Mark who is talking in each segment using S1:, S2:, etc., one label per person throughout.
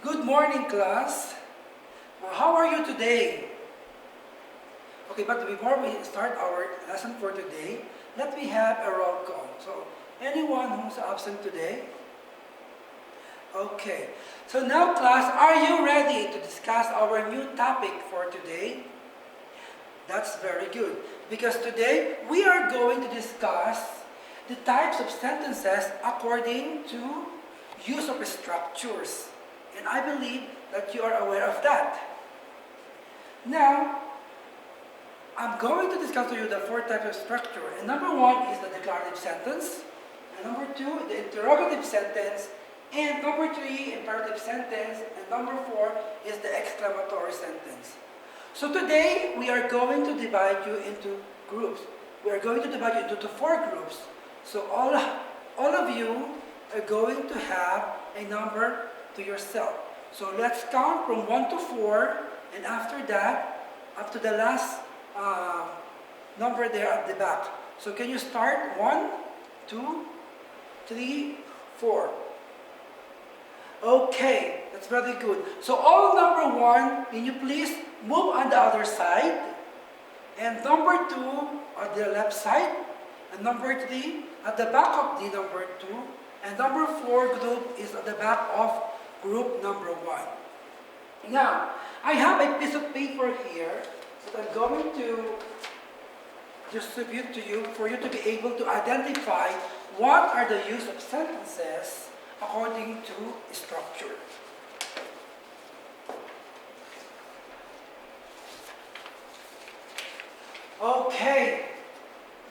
S1: Good morning, class. How are you today? Okay, but before we start our lesson for today, let me have a roll call. So, anyone who's absent today? Okay. So now, class, are you ready to discuss our new topic for today? That's very good. Because today, we are going to discuss the types of sentences according to use of structures. And I believe that you are aware of that. Now, I'm going to discuss to you the four types of structure. And number one is the declarative sentence. And number two, the interrogative sentence. And number three, imperative sentence. And number four is the exclamatory sentence. So today, we are going to divide you into groups. We are going to divide you into four groups. So all of you are going to have a number to yourself. So let's count from 1 to 4, and after that, up to the last number there at the back. So can you start? 1, 2, 3, 4. Okay, that's very good. So all number 1, can you please move on the other side? And number 2 on the left side. And number 3 at the back of the number 2. And number 4 group is at the back of group number 1. Now, I have a piece of paper here that I'm going to distribute to you for you to be able to identify what are the use of sentences according to structure. Okay,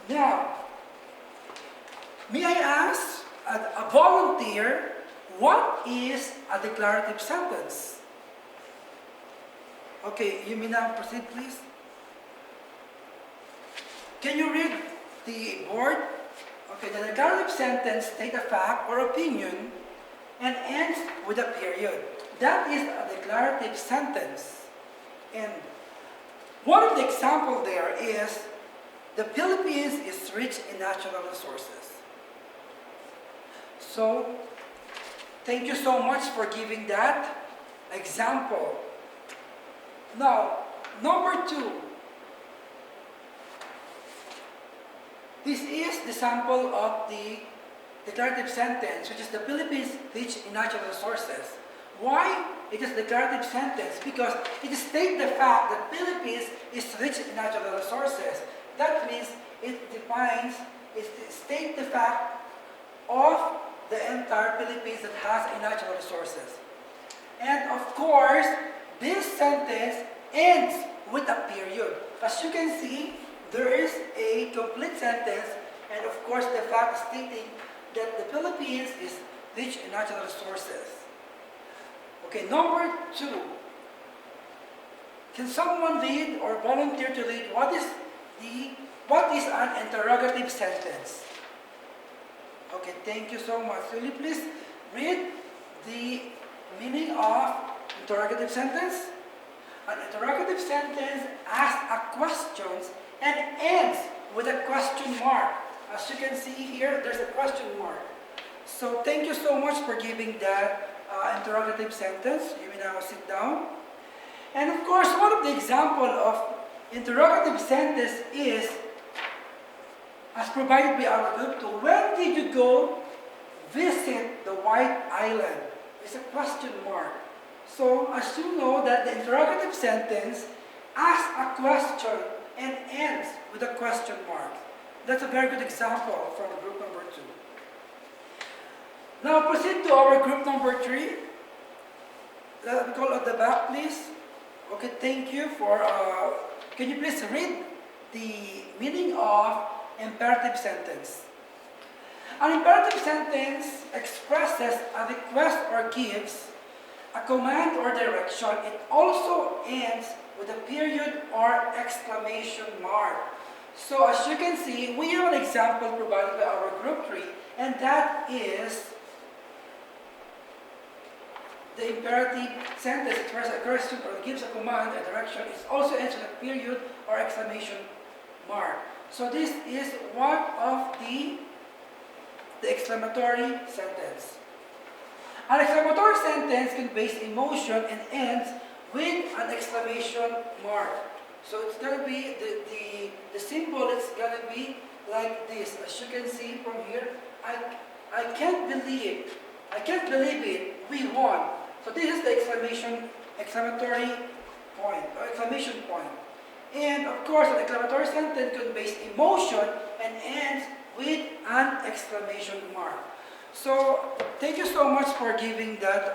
S1: now, may I ask a volunteer, what is a declarative sentence? Okay, you may now proceed, please. Can you read the board? Okay, the declarative sentence states a fact or opinion and ends with a period. That is a declarative sentence. And one of the examples there is, the Philippines is rich in natural resources. So, thank you so much for giving that example. Now, number 2. This is the sample of the declarative sentence, which is the Philippines rich in natural resources. Why it is a declarative sentence? Because it states the fact that Philippines is rich in natural resources. That means it states the fact of the entire Philippines that has a natural resources. And of course, this sentence ends with a period. As you can see, there is a complete sentence, and of course the fact stating that the Philippines is rich in natural resources. Okay, number 2. Can someone read or volunteer to read what is an interrogative sentence? Okay, thank you so much. Will you please read the meaning of interrogative sentence? An interrogative sentence asks a question and ends with a question mark. As you can see here, there's a question mark. So thank you so much for giving that interrogative sentence. You may now sit down. And of course, one of the examples of interrogative sentence is, as provided by our group 2, when did you go visit the White Island? It's a question mark. So, as you know that the interrogative sentence asks a question and ends with a question mark. That's a very good example from group number 2. Now proceed to our group number 3. Let me call at the back, please. Okay, thank you for, can you please read the meaning of imperative sentence? An imperative sentence expresses a request or gives a command or direction. It also ends with a period or exclamation mark. So as you can see, we have an example provided by our group 3, and that is the imperative sentence expresses a question or gives a command, a direction. It also ends with a period or exclamation mark. So this is one of the exclamatory sentence. An exclamatory sentence conveys emotion and ends with an exclamation mark. So it's gonna be the symbol is gonna be like this. As you can see from here, I can't believe it. We won. So this is the exclamatory point or exclamation point. And of course, an exclamatory sentence conveys emotion and ends with an exclamation mark. So thank you so much for giving that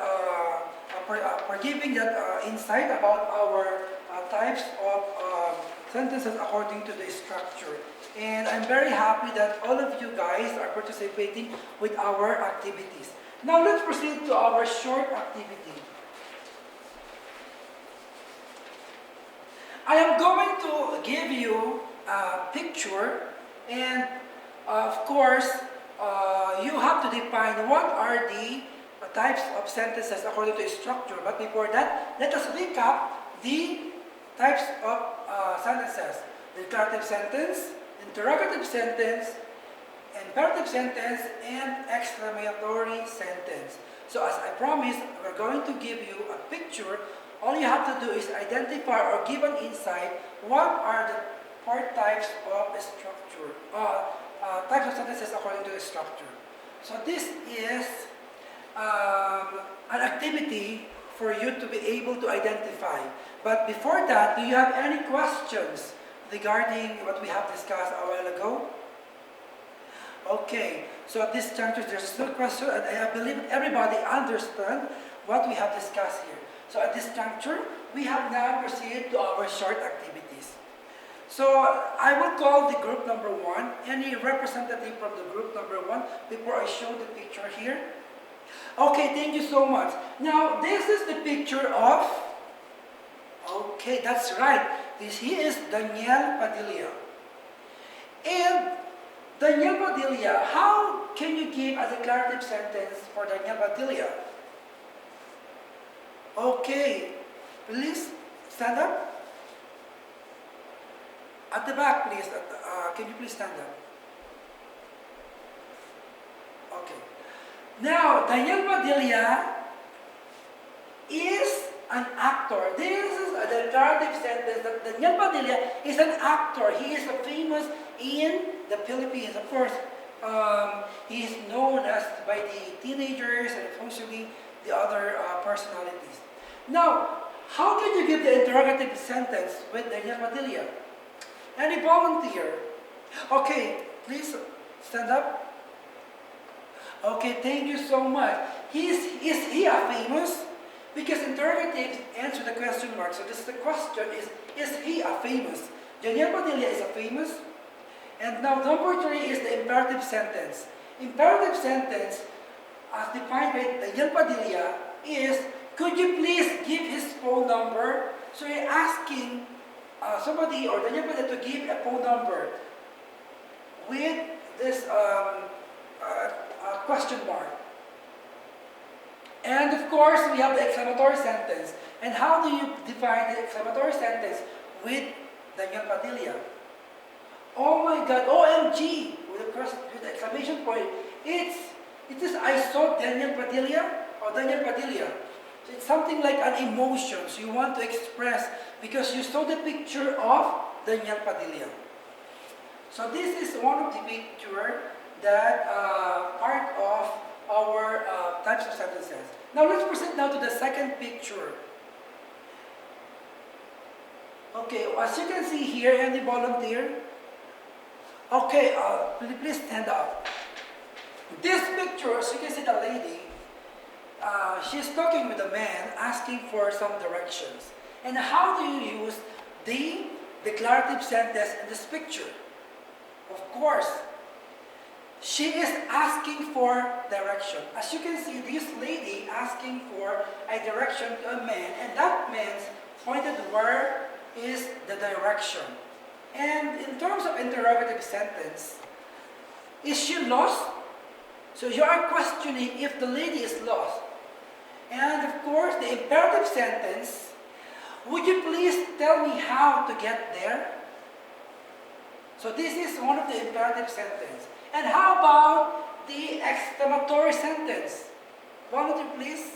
S1: insight about our types of sentences according to the structure. And I'm very happy that all of you guys are participating with our activities. Now let's proceed to our short activity. I am going to give you a picture, and of course, you have to define what are the types of sentences according to structure. But before that, let us recap the types of sentences. Declarative sentence, interrogative sentence, imperative sentence, and exclamatory sentence. So as I promised, we're going to give you a picture. All you have to do is identify or give an insight what are the four types of structure, types of sentences according to the structure. So this is an activity for you to be able to identify. But before that, do you have any questions regarding what we have discussed a while ago? Okay, so at this juncture, there's still a question, and I believe everybody understands what we have discussed here. So at this juncture, we have now proceeded to our short activities. So I will call the group number 1, any representative from the group number 1, before I show the picture here. Okay, thank you so much. Now, this is the picture of, okay, that's right. He is Daniel Padilla. And Daniel Padilla, how can you give a declarative sentence for Daniel Padilla? Okay, please stand up. At the back, please. Can you please stand up? Okay. Now, Daniel Padilla is an actor. This is a declarative sentence that Daniel Padilla is an actor. He is famous in the Philippines. Of course, he is known as by the teenagers and especially the other personalities. Now, how can you give the interrogative sentence with Daniel Padilla? Any volunteer? Okay, please stand up. Okay, thank you so much. Is he a famous? Because interrogative answer the question mark. So this the question is he a famous? Daniel Padilla is a famous. And now number 3 is the imperative sentence. Imperative sentence, as defined by Daniel Padilla, is could you please give his phone number? So you're asking somebody or Daniel Padilla to give a phone number with this question mark. And of course, we have the exclamatory sentence. And how do you define the exclamatory sentence with Daniel Padilla? Oh my God, OMG, with the exclamation point. It is I saw Daniel Padilla or Daniel Padilla. So it's something like an emotion so you want to express because you saw the picture of Daniel Padilla. So this is one of the picture that part of our types of sentences. Now let's proceed now to the second picture. Okay, as you can see here, any volunteer? Okay, please stand up. This picture, as you can see the lady, she's talking with a man asking for some directions. And how do you use the declarative sentence in this picture? Of course, she is asking for direction. As you can see, this lady asking for a direction to a man, and that man's pointed where is the direction. And in terms of interrogative sentence, is she lost? So you are questioning if the lady is lost. And of course, the imperative sentence, would you please tell me how to get there? So this is one of the imperative sentence. And how about the exclamatory sentence? Volunteer, please.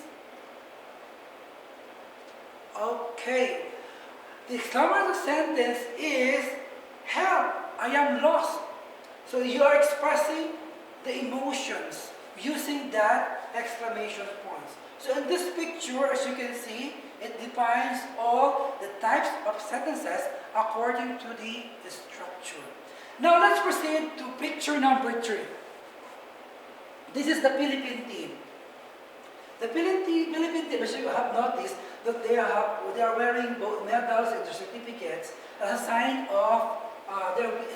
S1: Okay. The exclamatory sentence is help, I am lost. So you are expressing the emotions using that exclamation points. So in this picture, as you can see, it defines all the types of sentences according to the structure. Now let's proceed to picture number 3. This is the Philippine team. The Philippine team, as you have noticed, that they are wearing both medals and certificates as a sign of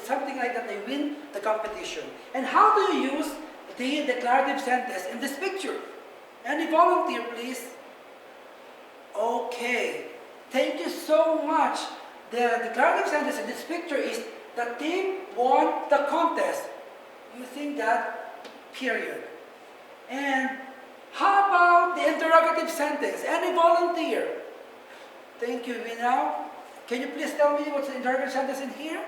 S1: something like that they win the competition. And how do you use the declarative sentence in this picture? Any volunteer, please? Okay. Thank you so much. The declarative sentence in this picture is the team won the contest using that period. And how about the interrogative sentence? Any volunteer? Thank you, Vinao. Can you please tell me what's the interrogative sentence in here?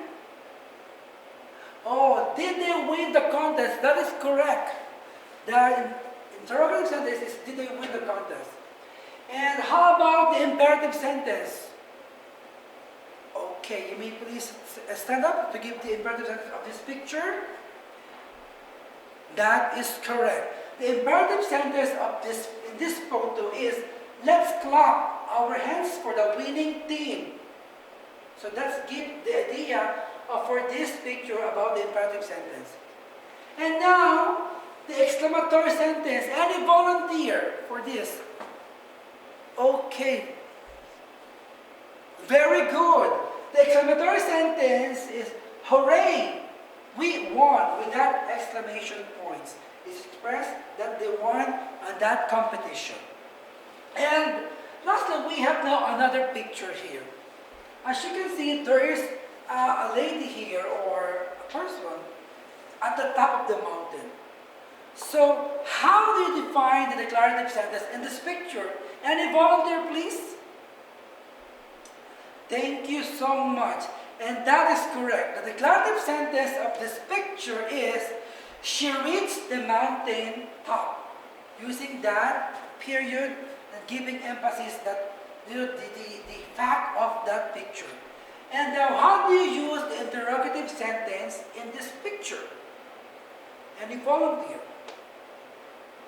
S1: Oh, did they win the contest? That is correct. The interrogative sentence is, did they win the contest? And how about the imperative sentence? Okay, you may please stand up to give the imperative sentence of this picture. That is correct. The imperative sentence of this photo is, let's clap our hands for the winning team. So let's give the idea for this picture about the imperative sentence. And now, the exclamatory sentence. Any volunteer for this? Okay. Very good. The exclamatory sentence is, hooray! We won, with that exclamation points. It's expressed that they won on that competition. And lastly, we have now another picture here. As you can see, there is a lady here, or a person, at the top of the mountain. So, how do you define the declarative sentence in this picture? Any volunteer, please? Thank you so much. And that is correct. The declarative sentence of this picture is, she reached the mountain top. Using that period and giving emphasis that the fact of that picture. And now, how do you use the interrogative sentence in this picture? Any volunteer?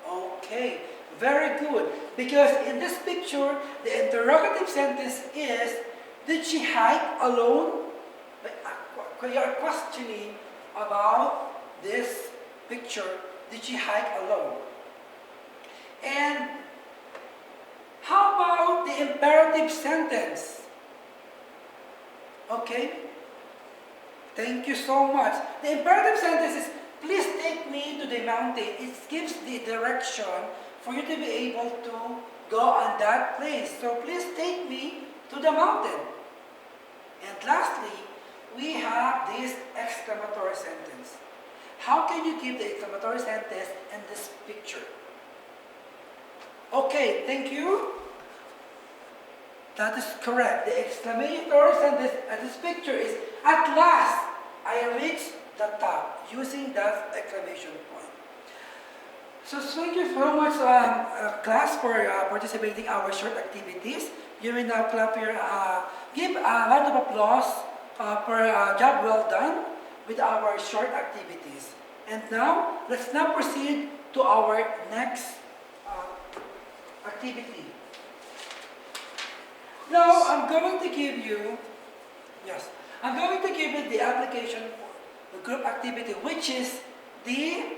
S1: Okay, very good. Because in this picture, the interrogative sentence is, did she hike alone? You are questioning about this picture. Did she hike alone? And how about the imperative sentence? Okay. Thank you so much. The imperative sentence is, please take me to the mountain. It gives the direction for you to be able to go on that place. So please take me to the mountain. And lastly, we have this exclamatory sentence. How can you give the exclamatory sentence in this picture? Okay, thank you. That is correct. The exclamatory sentence in this picture is, at last, I reached the top, using that exclamation point. So thank you so much, class, for participating in our short activities. You will now clap your, give a round of applause for a job well done with our short activities. And now, let's now proceed to our next activity. Now, I'm going to give you the application for the group activity, which is the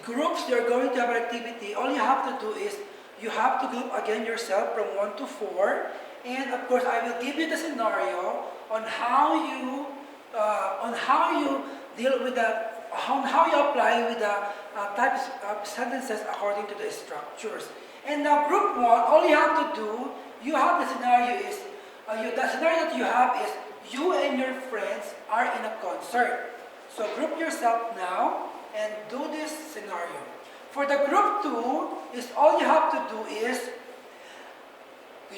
S1: groups you're going to have an activity. All you have to do is, you have to group again yourself from 1 to 4. And of course, I will give you the scenario on how you deal with that, on how you apply with the types of sentences according to the structures. And now, group 1, all you have to do, you have the scenario is, the scenario that you have is, you and your friends are in a concert. So group yourself now and do this scenario. For the group 2, is all you have to do is,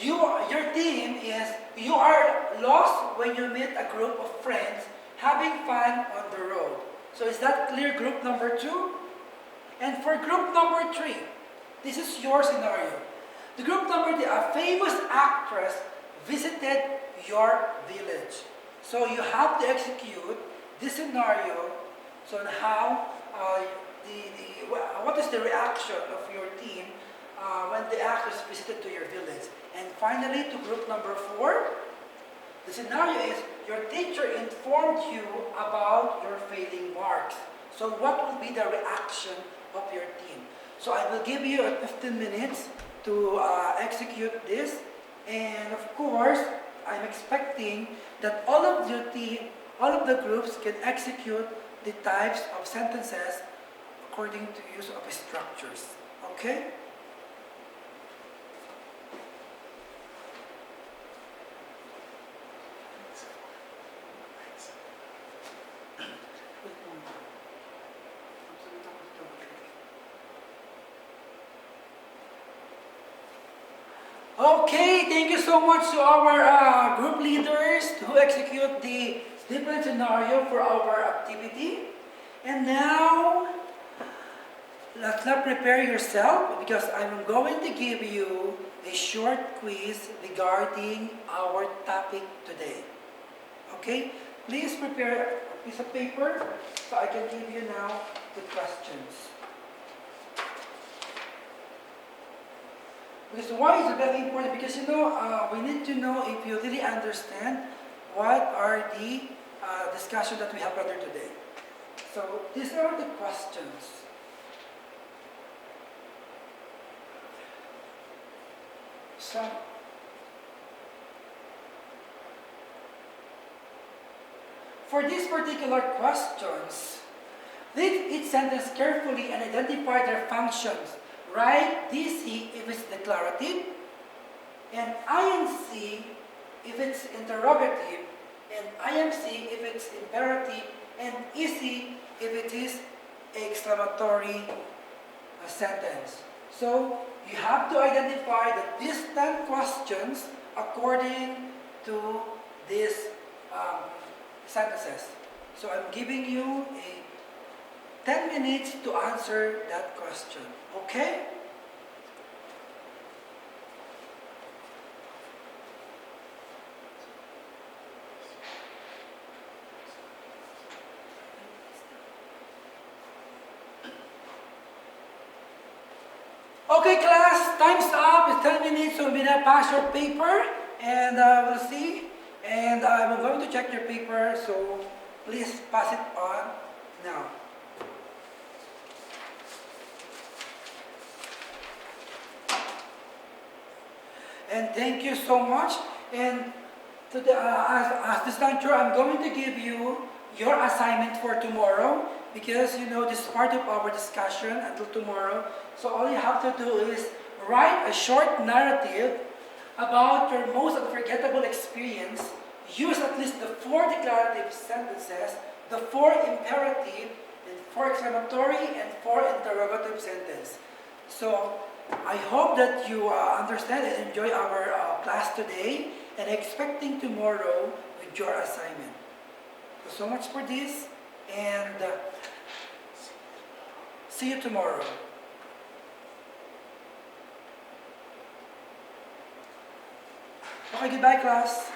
S1: your team is, you are lost when you meet a group of friends having fun on the road. So is that clear, group number 2? And for group number 3, this is your scenario. The group number 3, a famous actress visited your village. So you have to execute this scenario. So on how what is the reaction of your team when the actress visited to your village? And finally, to group number 4, the scenario is your teacher informed you about your failing marks. So what will be the reaction of your team? So I will give you 15 minutes to execute this. And of course, I'm expecting that all of the groups can execute the types of sentences according to use of structures. Okay? Okay, thank you so much to our group leaders who execute the different scenario for our activity. And now, let's not prepare yourself because I'm going to give you a short quiz regarding our topic today. Okay, please prepare a piece of paper so I can give you now the questions. Because why is it very important? Because we need to know if you really understand what are the discussion that we have gathered today. So these are the questions. So for these particular questions, read each sentence carefully and identify their functions. Write DC if it's declarative, and INC if it's interrogative, and IMC if it's imperative, and EC if it is exclamatory sentence. So you have to identify the distant questions according to these sentences. So I'm giving you a 10 minutes to answer that question. Okay? Okay, class, time's up. It's 10 minutes, so we're gonna pass your paper, and we'll see. And I'm going to check your paper, so please pass it on now. And thank you so much. And to as this lecture, I'm going to give you your assignment for tomorrow because this is part of our discussion until tomorrow. So all you have to do is write a short narrative about your most unforgettable experience. Use at least the 4 declarative sentences, the 4 imperative, and 4 exclamatory, and 4 interrogative sentences. So I hope that you understand and enjoy our class today, and expecting tomorrow with your assignment. So much for this, and see you tomorrow. Okay, goodbye class.